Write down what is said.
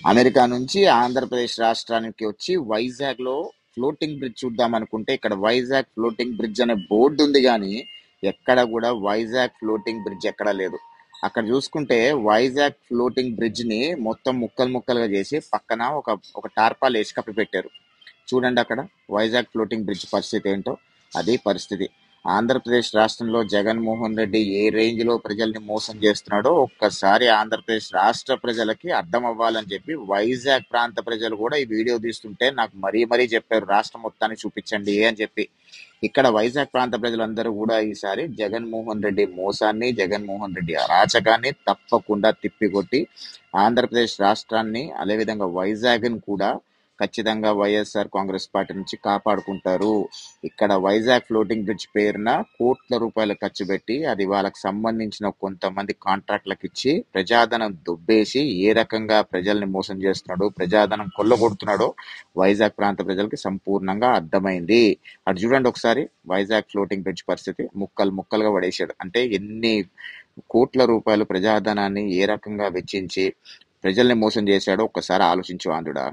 America నుంచి ఆంధ్రప్రదేశ్ రాష్ట్రానికి వచ్చి వైజాగ్ లో ఫ్లోటింగ్ బ్రిడ్జ్ చూద్దాం అనుకుంటే ఇక్కడ వైజాగ్ ఫ్లోటింగ్ బ్రిడ్జ్ అనే బోర్డు ఉంది, కానీ ఎక్కడ కూడా వైజాగ్ ఫ్లోటింగ్ బ్రిడ్జ్ ఎక్కడా లేదు. అక్కడ చూసుకుంటే వైజాగ్ ఫ్లోటింగ్ బ్రిడ్జ్ ని మొత్తం ముక్కలు ముక్కలుగా చేసి పక్కన ఒక ఒక టార్పాల్ వేసి కప్పి పెట్టారు. చూడండి అక్కడ వైజాగ్ ఫ్లోటింగ్ బ్రిడ్జ్ పరిస్థితి ఏంటో. అదే పరిస్థితి. ఆంధ్రప్రదేశ్ రాష్ట్రంలో జగన్మోహన్ రెడ్డి ఏ రేంజ్ లో ప్రజల్ని మోసం చేస్తున్నాడో ఒక్కసారి ఆంధ్రప్రదేశ్ రాష్ట్ర ప్రజలకి అర్థం అవ్వాలని చెప్పి వైజాగ్ ప్రాంత ప్రజలు కూడా ఈ వీడియో తీస్తుంటే నాకు మరీ చెప్పారు, రాష్ట్రం మొత్తాన్ని చూపించండి అని చెప్పి. ఇక్కడ వైజాగ్ ప్రాంత ప్రజలందరూ కూడా ఈసారి జగన్మోహన్ రెడ్డి మోసాన్ని, జగన్మోహన్ రెడ్డి అరాచకాన్ని తప్పకుండా తిప్పికొట్టి ఆంధ్రప్రదేశ్ రాష్ట్రాన్ని, అదేవిధంగా వైజాగ్ని కూడా ఖచ్చితంగా వైఎస్ఆర్ కాంగ్రెస్ పార్టీ నుంచి కాపాడుకుంటారు. ఇక్కడ వైజాగ్ ఫ్లోటింగ్ బ్రిడ్జ్ పేరున కోట్ల రూపాయలు ఖర్చు పెట్టి అది వాళ్ళకి సంబంధించిన కొంతమంది కాంట్రాక్ట్లకు ఇచ్చి ప్రజాధనం దుబ్బేసి ఏ రకంగా ప్రజల్ని మోసం చేస్తున్నాడో, ప్రజాధనం కొల్లగొడుతున్నాడో వైజాగ్ ప్రాంత ప్రజలకి సంపూర్ణంగా అర్థమైంది. అటు చూడండి ఒకసారి వైజాగ్ ఫ్లోటింగ్ బ్రిడ్జ్ పరిస్థితి. ముక్కలు ముక్కలుగా పడేశాడు. అంటే ఎన్ని కోట్ల రూపాయలు ప్రజాధనాన్ని ఏ రకంగా వెచ్చించి ప్రజల్ని మోసం చేశాడో ఒక్కసారి ఆలోచించు ఆంధ్రుడా.